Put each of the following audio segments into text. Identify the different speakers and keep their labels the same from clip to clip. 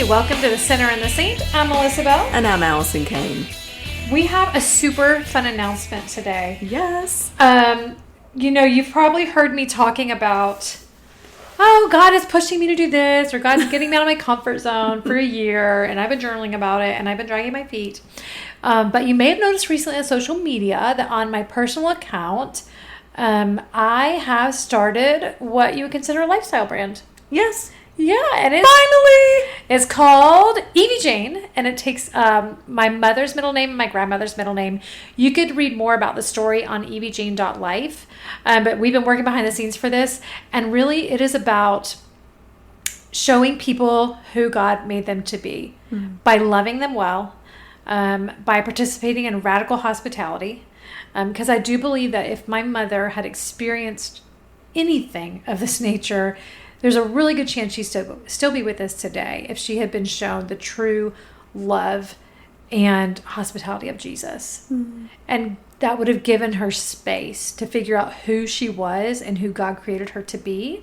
Speaker 1: Hey, welcome to the Sinner and the Saint. I'm Melissa Bell.
Speaker 2: And I'm Allison Kane.
Speaker 1: We have a super fun announcement today.
Speaker 2: Yes.
Speaker 1: You've probably heard me talking about, oh, God is pushing me to do this, or God's getting me out of my comfort zone for a year, and I've been journaling about it, and I've been dragging my feet. But you may have noticed recently on social media that on my personal account, I have started what you would consider a lifestyle brand.
Speaker 2: Yes.
Speaker 1: Yeah, and it's called Evie Jane, and it takes my mother's middle name and my grandmother's middle name. You could read more about the story on eviejane.life, but we've been working behind the scenes for this, and really it is about showing people who God made them to be by loving them well, by participating in radical hospitality, because I do believe that if my mother had experienced anything of this nature, there's a really good chance she'd still be with us today if she had been shown the true love and hospitality of Jesus. Mm-hmm. And that would have given her space to figure out who she was and who God created her to be,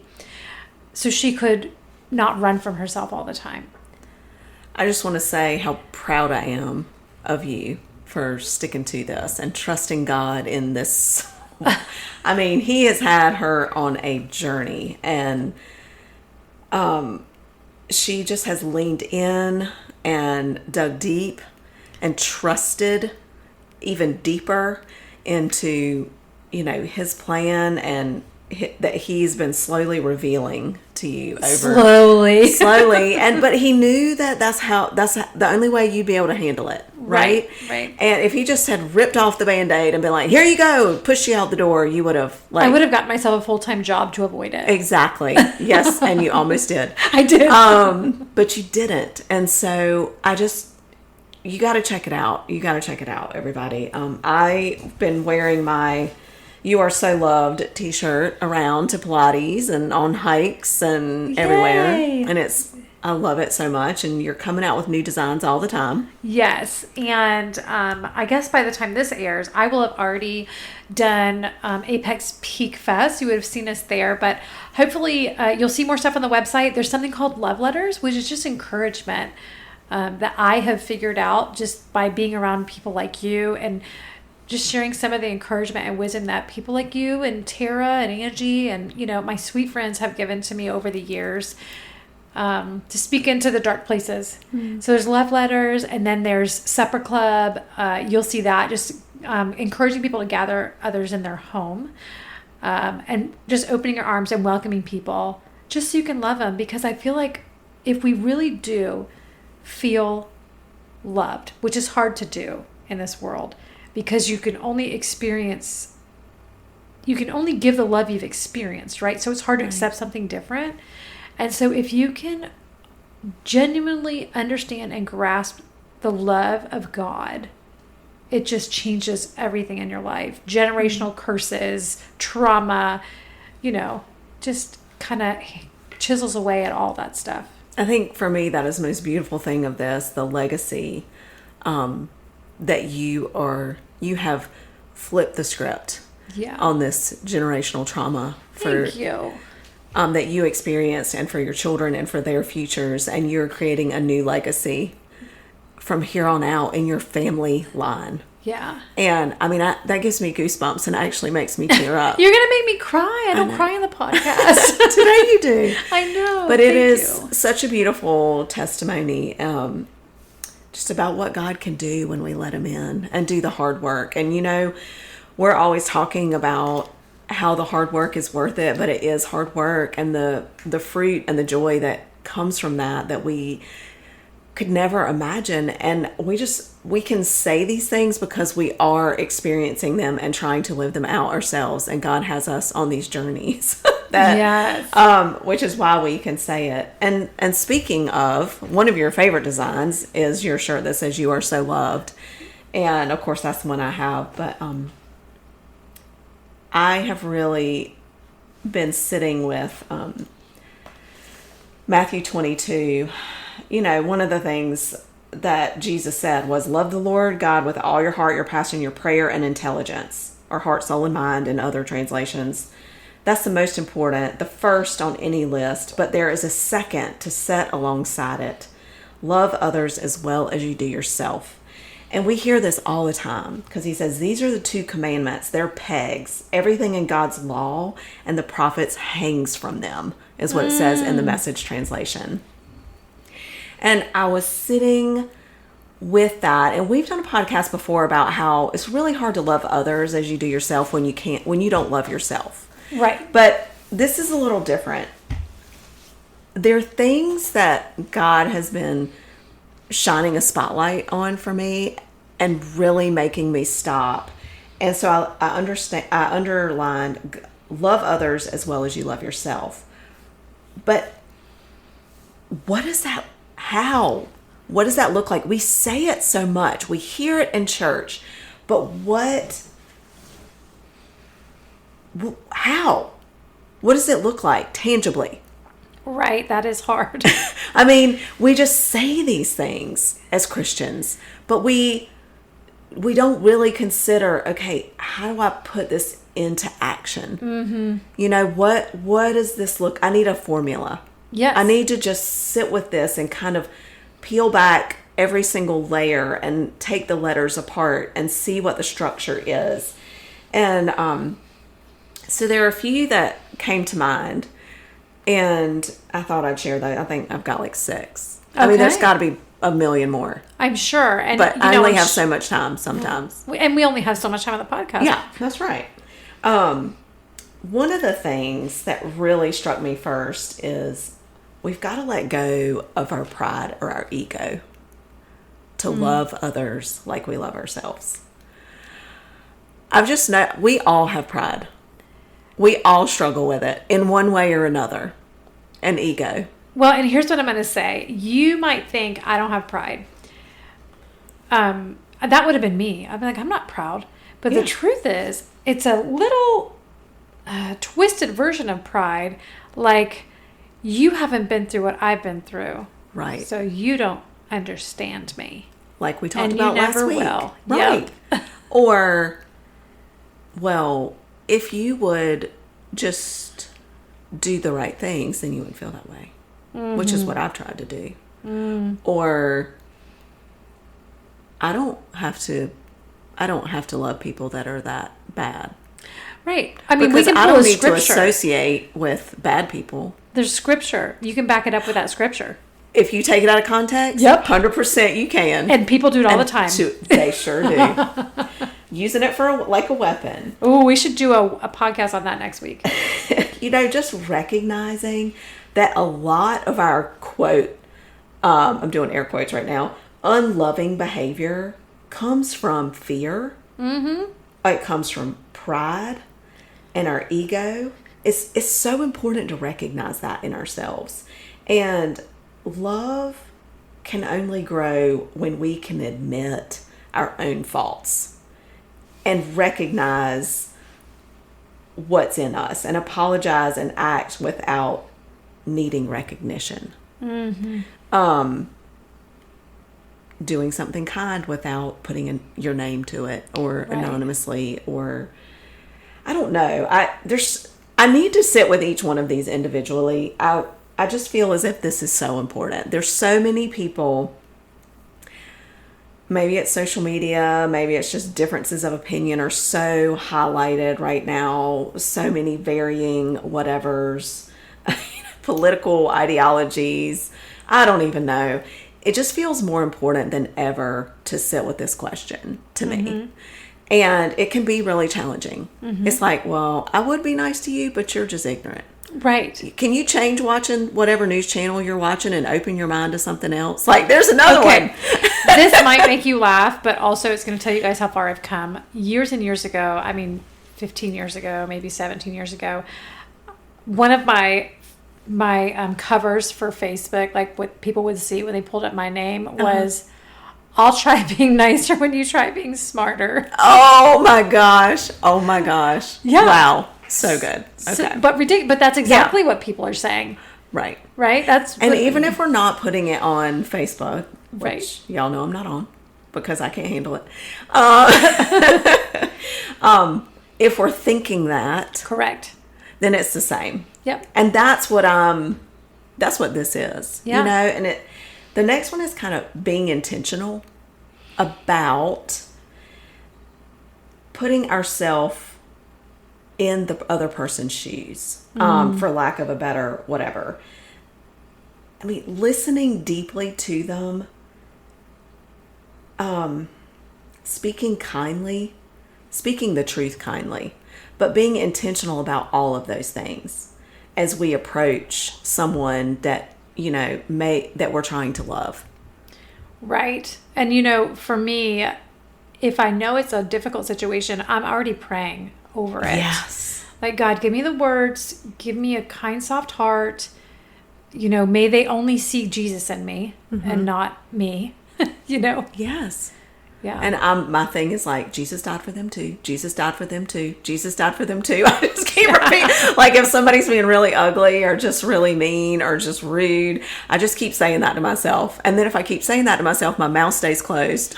Speaker 1: so she could not run from herself all the time.
Speaker 2: I just want to say how proud I am of you for sticking to this and trusting God in this. I mean, He has had her on a journey, and she just has leaned in and dug deep and trusted even deeper into, His plan, and that He's been slowly revealing to you over slowly. But He knew that that's the only way you'd be able to handle it. Right. And if He just had ripped off the Band-Aid and been like, here you go, push you out the door, you would have
Speaker 1: I would have gotten myself a full-time job to avoid it.
Speaker 2: Exactly. Yes. And you almost did.
Speaker 1: I did.
Speaker 2: But you didn't. And so you got to check it out. You got to check it out, everybody. I've been wearing my "You Are So Loved" t-shirt around to Pilates and on hikes and everywhere. And I love it so much. And you're coming out with new designs all the time.
Speaker 1: Yes. And I guess by the time this airs, I will have already done Apex Peak Fest. You would have seen us there. But hopefully you'll see more stuff on the website. There's something called Love Letters, which is just encouragement that I have figured out just by being around people like you and just sharing some of the encouragement and wisdom that people like you and Tara and Angie and, my sweet friends have given to me over the years. To speak into the dark places. So there's love letters, and then there's supper club. You'll see that, just encouraging people to gather others in their home, and just opening your arms and welcoming people just so you can love them. Because I feel like if we really do feel loved, which is hard to do in this world, because you can only give the love you've experienced, right? So it's hard to accept something different. And so if you can genuinely understand and grasp the love of God, it just changes everything in your life. Generational curses, trauma, just kind of chisels away at all that stuff.
Speaker 2: I think for me, that is the most beautiful thing of this, the legacy that you have flipped the script on this generational trauma.
Speaker 1: Thank you.
Speaker 2: That you experienced, and for your children and for their futures, and you're creating a new legacy from here on out in your family line.
Speaker 1: Yeah.
Speaker 2: And I mean, that gives me goosebumps and actually makes me tear up.
Speaker 1: You're going to make me cry. I don't cry on the podcast.
Speaker 2: Today you do.
Speaker 1: I know.
Speaker 2: But it is such a beautiful testimony just about what God can do when we let Him in and do the hard work. And, we're always talking about how the hard work is worth it, but it is hard work, and the fruit and the joy that comes from that we could never imagine. And we can say these things because we are experiencing them and trying to live them out ourselves, and God has us on these journeys which is why we can say it. And speaking of, one of your favorite designs is your shirt that says "You Are So Loved," and of course that's the one I have, but I have really been sitting with Matthew 22. One of the things that Jesus said was, love the Lord God with all your heart, your passion, your prayer, and intelligence, or heart, soul, and mind in other translations. That's the most important, the first on any list, but there is a second to set alongside it. love others as well as you do yourself. And we hear this all the time because he says these are the two commandments. They're pegs. Everything in God's law and the prophets hangs from them, is what it says in the Message translation. And I was sitting with that, and we've done a podcast before about how it's really hard to love others as you do yourself when you don't love yourself.
Speaker 1: Right.
Speaker 2: But this is a little different. There are things that God has been shining a spotlight on for me and really making me stop. And so I underlined love others as well as you love yourself. But what is that? How? What does that look like? We say it so much. We hear it in church. But how? What does it look like tangibly?
Speaker 1: Right. That is hard.
Speaker 2: I mean, we just say these things as Christians, but we don't really consider, okay, how do I put this into action? Mm-hmm. You know, what does this look? I need a formula.
Speaker 1: Yes.
Speaker 2: I need to just sit with this and kind of peel back every single layer and take the letters apart and see what the structure is. And so there are a few that came to mind, and I thought I'd share that. I think I've got like 6. Okay. I mean, there's got to be a million more.
Speaker 1: I'm sure.
Speaker 2: But I only have so much time sometimes.
Speaker 1: And we only have so much time on the podcast.
Speaker 2: Yeah, that's right. One of the things that really struck me first is we've got to let go of our pride or our ego to love others like we love ourselves. We all have pride. We all struggle with it in one way or another. An ego.
Speaker 1: Well, and here's what I'm going to say. You might think I don't have pride. That would have been me. I'd be like, I'm not proud. But the truth is, it's a little twisted version of pride. Like, you haven't been through what I've been through.
Speaker 2: Right.
Speaker 1: So you don't understand me.
Speaker 2: Like we talked about last week.
Speaker 1: And you never will.
Speaker 2: Right.
Speaker 1: Yep.
Speaker 2: Or, well, if you would just do the right things, then you would feel that way. Mm-hmm. Which is what I've tried to do. Mm. Or I don't have to love people that are that bad.
Speaker 1: Right. I mean,
Speaker 2: because
Speaker 1: we can
Speaker 2: I
Speaker 1: pull
Speaker 2: don't
Speaker 1: a
Speaker 2: need
Speaker 1: scripture.
Speaker 2: to associate with bad people.
Speaker 1: There's scripture. You can back it up with that scripture.
Speaker 2: If you take it out of context,
Speaker 1: yep,
Speaker 2: 100% you can.
Speaker 1: And people do it all the time.
Speaker 2: They sure do. Using it for like a weapon.
Speaker 1: Oh, we should do a podcast on that next week.
Speaker 2: Just recognizing that a lot of our quote, I'm doing air quotes right now, unloving behavior comes from fear. Mm-hmm. It comes from pride and our ego. It's so important to recognize that in ourselves. And love can only grow when we can admit our own faults and recognize what's in us and apologize and act without needing recognition. Mm-hmm. Doing something kind without putting your name to it or anonymously, or I don't know. I need to sit with each one of these individually. I just feel as if this is so important. There's so many people, maybe it's social media, maybe it's just differences of opinion are so highlighted right now. So many varying whatevers, political ideologies. I don't even know. It just feels more important than ever to sit with this question to me. And it can be really challenging. Mm-hmm. It's like, well, I would be nice to you, but you're just ignorant.
Speaker 1: Right.
Speaker 2: Can you change watching whatever news channel you're watching and open your mind to something else? Like, there's another one.
Speaker 1: This might make you laugh, but also it's going to tell you guys how far I've come. Years and years ago, 15 years ago, maybe 17 years ago, one of my covers for Facebook, like what people would see when they pulled up my name, was, I'll try being nicer when you try being smarter.
Speaker 2: Oh my gosh. Yeah. Wow. So good. Okay.
Speaker 1: But that's exactly what people are saying.
Speaker 2: Right.
Speaker 1: Right?
Speaker 2: And even if we're not putting it on Facebook, which
Speaker 1: right,
Speaker 2: y'all know I'm not on because I can't handle it. If we're thinking that,
Speaker 1: correct,
Speaker 2: then it's the same.
Speaker 1: Yep.
Speaker 2: And that's what this is. Yeah. And The next one is kind of being intentional about putting ourselves in the other person's shoes, for lack of a better whatever. I mean, listening deeply to them, speaking kindly, speaking the truth kindly, but being intentional about all of those things as we approach someone that, that we're trying to love.
Speaker 1: Right. And, for me, if I know it's a difficult situation, I'm already praying over it.
Speaker 2: Yes.
Speaker 1: Like, God, give me the words, give me a kind, soft heart. May they only see Jesus in me and not me,
Speaker 2: Yes.
Speaker 1: Yeah.
Speaker 2: And my thing is like, Jesus died for them too. Jesus died for them too. Jesus died for them too. I just keep repeating. Like if somebody's being really ugly or just really mean or just rude, I just keep saying that to myself. And then if I keep saying that to myself, my mouth stays closed.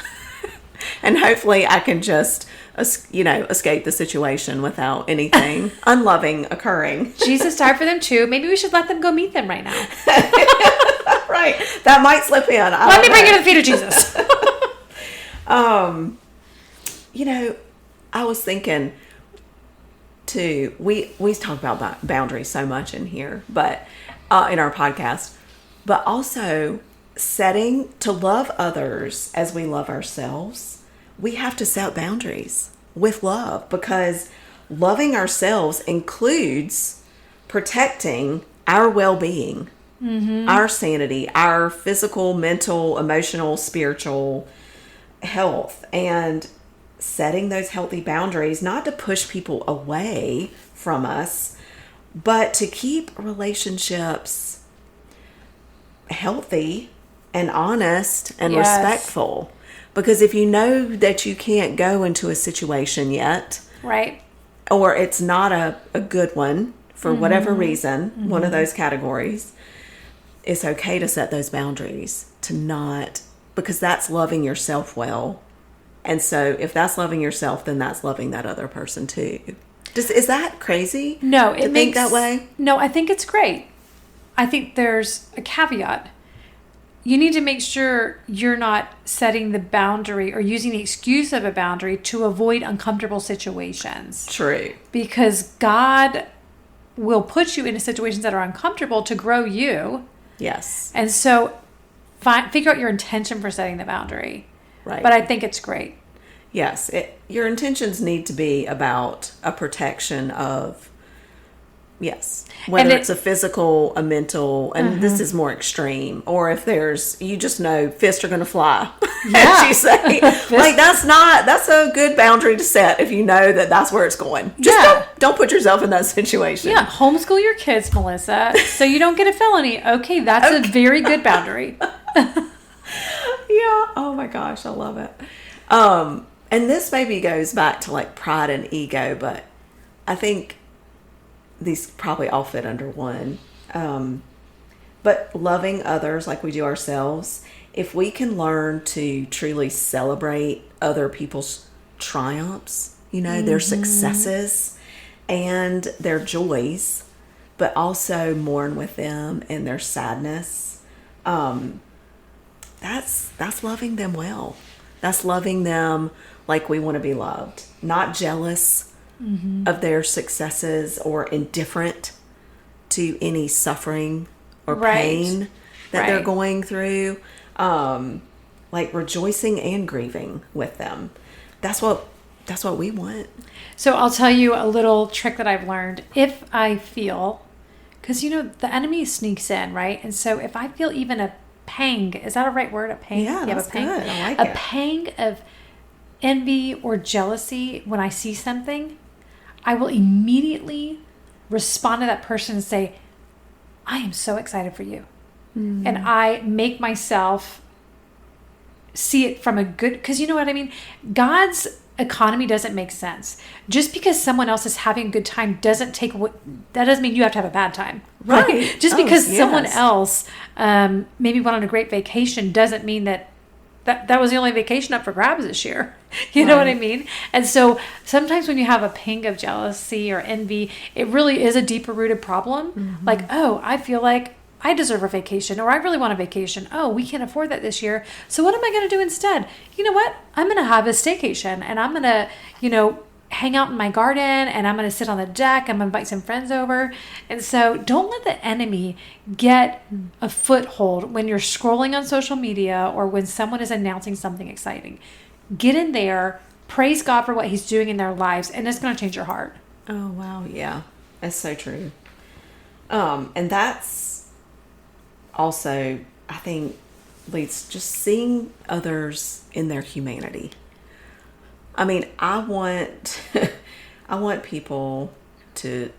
Speaker 2: And hopefully I can just, escape the situation without anything unloving occurring.
Speaker 1: Jesus died for them too. Maybe we should let them go meet them right now.
Speaker 2: Right. That might slip in.
Speaker 1: Let me bring you to the feet of Jesus.
Speaker 2: I was thinking too, we talk about boundaries so much in here, but in our podcast, but also setting to love others as we love ourselves. We have to set boundaries with love, because loving ourselves includes protecting our well-being, our sanity, our physical, mental, emotional, spiritual health, and setting those healthy boundaries, not to push people away from us, but to keep relationships healthy and honest and respectful. Because if you know that you can't go into a situation yet,
Speaker 1: right,
Speaker 2: or it's not a good one for whatever reason, one of those categories, it's okay to set those boundaries, to not, because that's loving yourself well. And so if that's loving yourself, then that's loving that other person too. Is that crazy?
Speaker 1: No,
Speaker 2: to think that way?
Speaker 1: No, I think it's great. I think there's a caveat. You need to make sure you're not setting the boundary or using the excuse of a boundary to avoid uncomfortable situations.
Speaker 2: True.
Speaker 1: Because God will put you into situations that are uncomfortable to grow you.
Speaker 2: Yes.
Speaker 1: And so figure out your intention for setting the boundary.
Speaker 2: Right.
Speaker 1: But I think it's great.
Speaker 2: Yes. Your intentions need to be about a protection of, yes, whether it's a physical, a mental, and this is more extreme, or if you just know fists are going to fly, as you say. Like that's a good boundary to set if you know that that's where it's going. Just don't put yourself in that situation.
Speaker 1: Yeah, homeschool your kids, Melissa, so you don't get a felony. Okay, that's a very good boundary.
Speaker 2: Yeah. Oh my gosh, I love it. And this maybe goes back to like pride and ego, but I think these probably all fit under one. But loving others like we do ourselves, if we can learn to truly celebrate other people's triumphs, their successes and their joys, but also mourn with them in their sadness, that's loving them well. That's loving them like we want to be loved, not jealous of their successes or indifferent to any suffering or pain that they're going through. Like rejoicing and grieving with them. That's what we want.
Speaker 1: So I'll tell you a little trick that I've learned. If I feel, because the enemy sneaks in, right? And so if I feel even a pang, is that a right word? A pang?
Speaker 2: Yeah, that's good. I like
Speaker 1: it.
Speaker 2: A
Speaker 1: pang of envy or jealousy when I see something, I will immediately respond to that person and say, I am so excited for you. Mm-hmm. And I make myself see it from a good, because you know what I mean? God's economy doesn't make sense. Just because someone else is having a good time that doesn't mean you have to have a bad time.
Speaker 2: Right.
Speaker 1: Just because someone else maybe went on a great vacation doesn't mean that was the only vacation up for grabs this year. You know what I mean? And so sometimes when you have a ping of jealousy or envy, it really is a deeper rooted problem. Mm-hmm. Like, oh, I feel like I deserve a vacation, or I really want a vacation. Oh, we can't afford that this year. So what am I going to do instead? You know what? I'm going to have a staycation, and I'm going to, hang out in my garden, and I'm going to sit on the deck. I'm going to invite some friends over. And so don't let the enemy get a foothold when you're scrolling on social media or when someone is announcing something exciting. Get in there, praise God for what he's doing in their lives, and it's going to change your heart.
Speaker 2: Oh, wow. Yeah, that's so true. And that's also, I think, leads just seeing others in their humanity. I mean, I want people to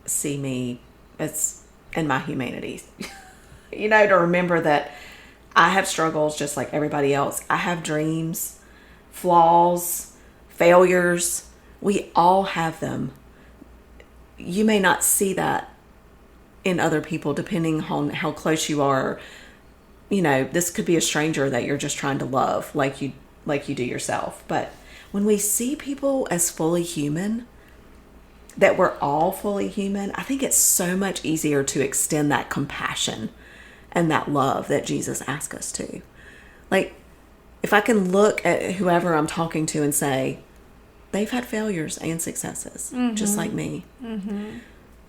Speaker 2: see me as in my humanity. To remember that I have struggles just like everybody else. I have dreams, flaws, failures. We all have them. You may not see that in other people depending on how close you are. This could be a stranger that you're just trying to love like you do yourself. But when we see people as fully human, that we're all fully human, I think it's so much easier to extend that compassion and that love that Jesus asked us to. Like, if I can look at whoever I'm talking to and say, they've had failures and successes, just like me. Mm-hmm.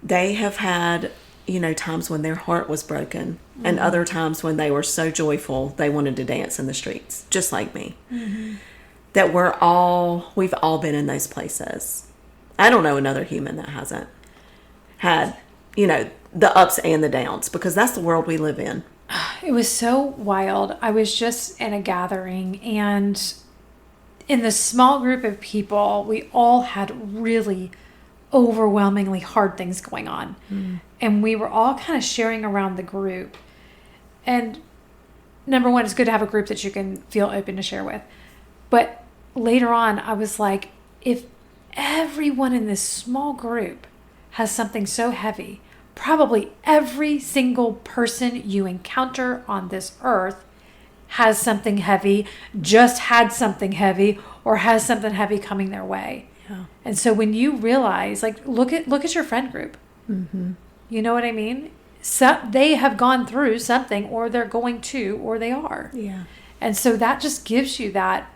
Speaker 2: They have had, times when their heart was broken, and other times when they were so joyful they wanted to dance in the streets, just like me. Mm-hmm. That we've all been in those places. I don't know another human that hasn't had, the ups and the downs, because that's the world we live in.
Speaker 1: It was so wild. I was just in a gathering, and in the small group of people, we all had really overwhelmingly hard things going on. Mm. And we were all kind of sharing around the group. And number one, it's good to have a group that you can feel open to share with. But later on, I was like, if everyone in this small group has something so heavy, probably every single person you encounter on this earth has something heavy, just had something heavy, or has something heavy coming their way. Yeah. And so when you realize, like, look at your friend group. Mm-hmm. You know what I mean? So they have gone through something, or they're going to, or they are. Yeah. And so that just gives you that.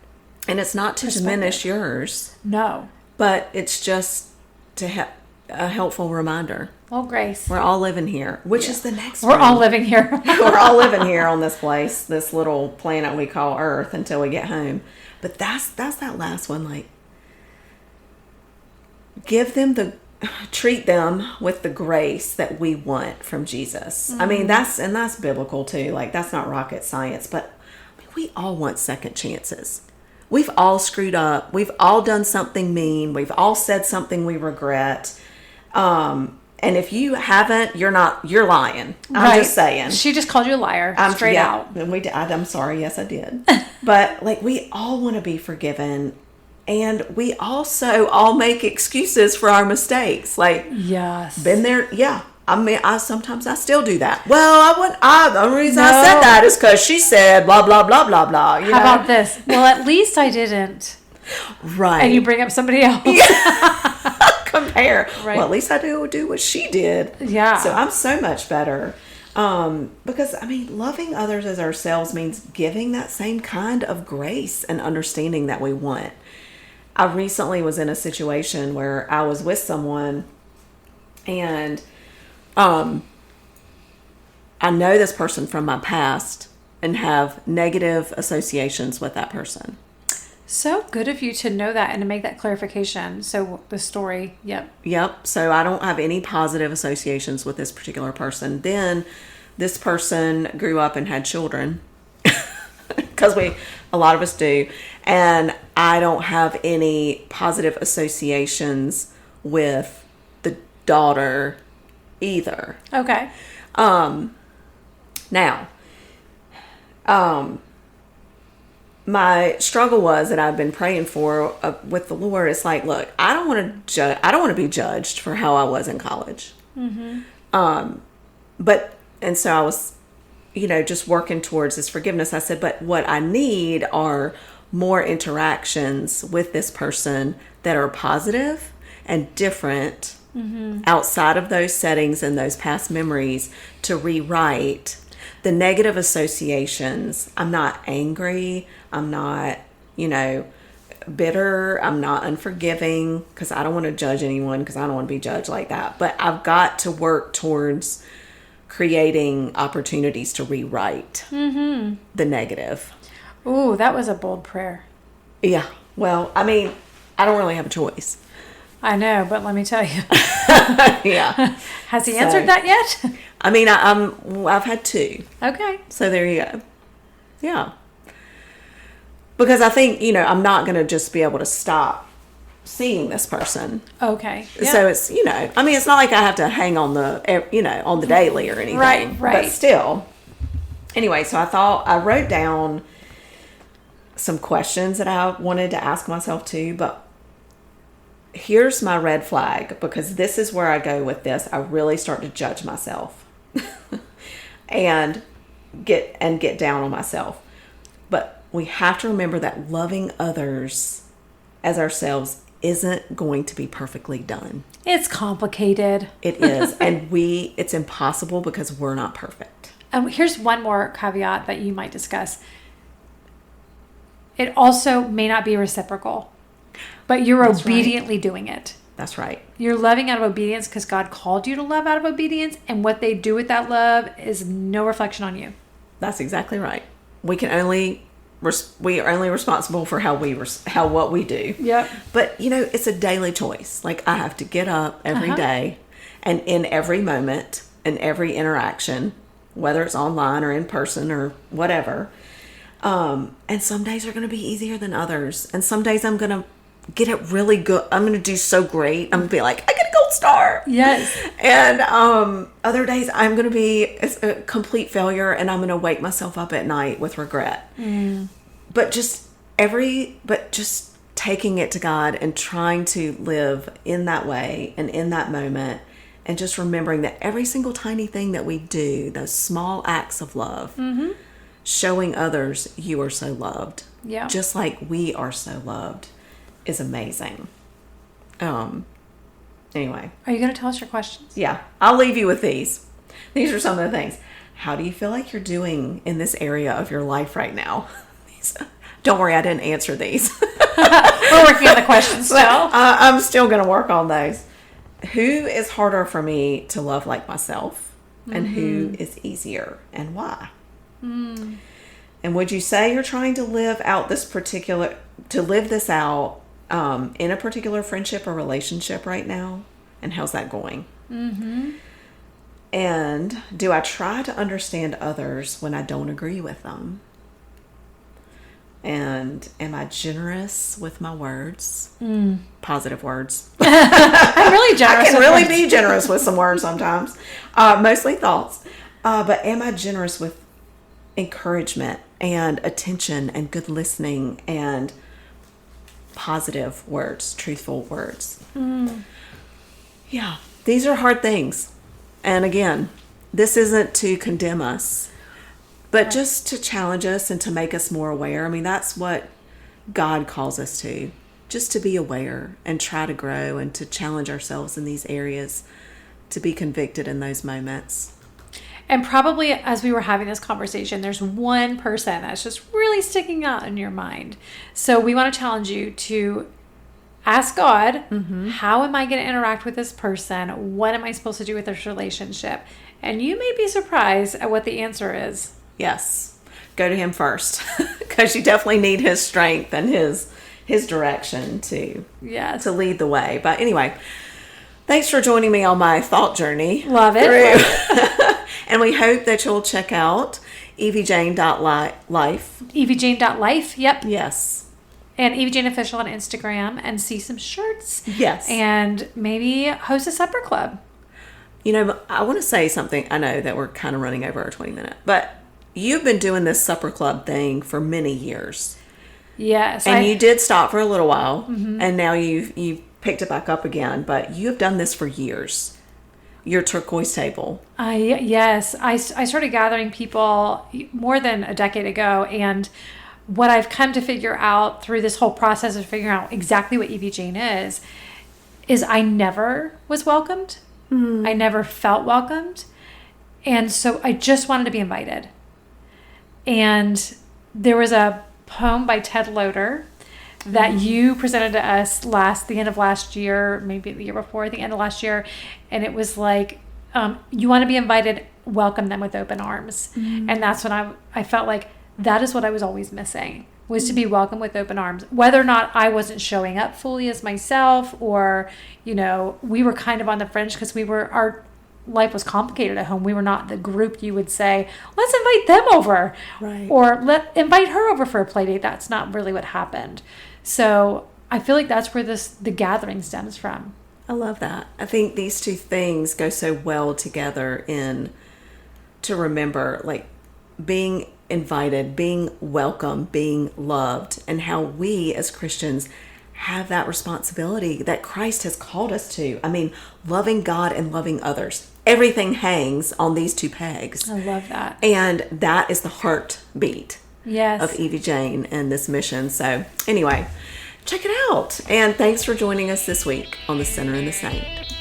Speaker 2: And it's not to diminish yours.
Speaker 1: No.
Speaker 2: But it's just to have a helpful reminder.
Speaker 1: Well, Grace.
Speaker 2: We're all living here, which is the next
Speaker 1: We're all living here.
Speaker 2: We're all living here on this place, this little planet we call Earth, until we get home. But that's that last one. Like, treat them with the grace that we want from Jesus. Mm-hmm. I mean, that's biblical too. Like, that's not rocket science, but we all want second chances. We've all screwed up. We've all done something mean. We've all said something we regret. And if you haven't, you're lying. I'm just saying.
Speaker 1: She just called you a liar, straight out.
Speaker 2: And I'm sorry. Yes, I did. But like, we all want to be forgiven. And we also all make excuses for our mistakes. Like,
Speaker 1: yes,
Speaker 2: been there. Yeah. I mean, sometimes I still do that. Well, the reason I said that is because she said blah, blah, blah, blah, blah.
Speaker 1: How about this? Well, at least I didn't.
Speaker 2: Right.
Speaker 1: And you bring up somebody else.
Speaker 2: Yeah. Compare.
Speaker 1: Right.
Speaker 2: Well, at least I do what she did.
Speaker 1: Yeah.
Speaker 2: So I'm so much better. Because, I mean, loving others as ourselves means giving that same kind of grace and understanding that we want. I recently was in a situation where I was with someone, and I know this person from my past and have negative associations with that person.
Speaker 1: So good of you to know that and to make that clarification. So the story, yep.
Speaker 2: So I don't have any positive associations with this particular person. Then this person grew up and had children, because a lot of us do. And I don't have any positive associations with the daughter either.
Speaker 1: Okay.
Speaker 2: Now, my struggle was that I've been praying for with the Lord. It's like, look, I don't want to be judged for how I was in college. Mm-hmm. And so I was, just working towards this forgiveness. I said, but what I need are more interactions with this person that are positive and different outside of those settings and those past memories to rewrite the negative associations. I'm not angry. I'm not, bitter. I'm not unforgiving, because I don't want to judge anyone, because I don't want to be judged like that. But I've got to work towards creating opportunities to rewrite the negative.
Speaker 1: Ooh, that was a bold prayer.
Speaker 2: Yeah. Well, I mean, I don't really have a choice.
Speaker 1: I know, but let me tell you.
Speaker 2: Yeah.
Speaker 1: Has he answered that yet?
Speaker 2: I mean, I've had 2.
Speaker 1: Okay.
Speaker 2: So there you go. Yeah. Because I think, I'm not going to just be able to stop seeing this person.
Speaker 1: Okay. Yep.
Speaker 2: So it's, it's not like I have to hang on on the daily or anything.
Speaker 1: Right.
Speaker 2: But still. Anyway, so I wrote down some questions that I wanted to ask myself too, but here's my red flag, because this is where I go with this. I really start to judge myself and get down on myself. But we have to remember that loving others as ourselves isn't going to be perfectly done.
Speaker 1: It's complicated.
Speaker 2: It is. And it's impossible, because we're not perfect.
Speaker 1: Here's one more caveat that you might discuss. It also may not be reciprocal, but you're obediently doing it.
Speaker 2: That's right.
Speaker 1: You're loving out of obedience because God called you to love out of obedience, and what they do with that love is no reflection on you.
Speaker 2: That's exactly right. We are only responsible for what we do.
Speaker 1: Yep.
Speaker 2: But it's a daily choice. Like, I have to get up every day, and in every moment, in every interaction, whether it's online or in person or whatever. And some days are going to be easier than others. And some days I'm going to get it really good. I'm going to do so great. I'm going to be like, I get a gold star.
Speaker 1: Yes.
Speaker 2: And other days I'm going to be a complete failure, and I'm going to wake myself up at night with regret. But just taking it to God and trying to live in that way and in that moment, and just remembering that every single tiny thing that we do, those small acts of love, showing others you are so loved, just like we are so loved, is amazing. Anyway.
Speaker 1: Are you going to tell us your questions?
Speaker 2: Yeah. I'll leave you with these. These are some of the things. How do you feel like you're doing in this area of your life right now? Don't worry, I didn't answer these.
Speaker 1: We're working on the questions still.
Speaker 2: I'm still going to work on those. Who is harder for me to love like myself? And who is easier, and why? And would you say you're trying to live this out in a particular friendship or relationship right now? And how's that going? And do I try to understand others when I don't agree with them? And am I generous with my words? Positive words.
Speaker 1: I'm really generous.
Speaker 2: I can really be generous with some words sometimes. Mostly thoughts. But am I generous with encouragement and attention and good listening and positive words, truthful words? Yeah. These are hard things. And again, this isn't to condemn us, but just to challenge us and to make us more aware. I mean, that's what God calls us to, just to be aware and try to grow and to challenge ourselves in these areas, to be convicted in those moments.
Speaker 1: And probably as we were having this conversation, there's one person that's just really sticking out in your mind. So we want to challenge you to ask God, how am I going to interact with this person? What am I supposed to do with this relationship? And you may be surprised at what the answer is.
Speaker 2: Yes. Go to him first, because you definitely need his strength and his direction to lead the way. But anyway, thanks for joining me on my thought journey.
Speaker 1: Love it.
Speaker 2: And we hope that you'll check out evjane.life.
Speaker 1: evjane.life, yep.
Speaker 2: Yes.
Speaker 1: And Evie Jane Official on Instagram, and see some shirts.
Speaker 2: Yes.
Speaker 1: And maybe host a supper club.
Speaker 2: I want to say something. I know that we're kind of running over our 20-minute, but you've been doing this supper club thing for many years.
Speaker 1: Yes.
Speaker 2: And you did stop for a little while, and now you've picked it back up again, but you have done this for years. Your turquoise table.
Speaker 1: Yes. I started gathering people more than a decade ago, and what I've come to figure out through this whole process of figuring out exactly what Evie Jane is is I never was welcomed. I never felt welcomed. And so I just wanted to be invited. And there was a poem by Ted Loder that you presented to us the end of last year, maybe the year before, the end of last year. And it was like, you want to be invited, welcome them with open arms. And that's when I felt like that is what I was always missing, was to be welcomed with open arms. Whether or not I wasn't showing up fully as myself, or, you know, we were kind of on the fringe because our life was complicated at home. We were not the group you would say, let's invite them over.
Speaker 2: Right.
Speaker 1: Or invite her over for a play date. That's not really what happened. So I feel like that's where the gathering stems from.
Speaker 2: I love that. I think these two things go so well together to remember, like being invited, being welcome, being loved, and how we as Christians have that responsibility that Christ has called us to. I mean, loving God and loving others. Everything hangs on these two pegs.
Speaker 1: I love that.
Speaker 2: And that is the heartbeat of Evie Jane and this mission. So anyway, check it out. And thanks for joining us this week on The Sinner and the Saint.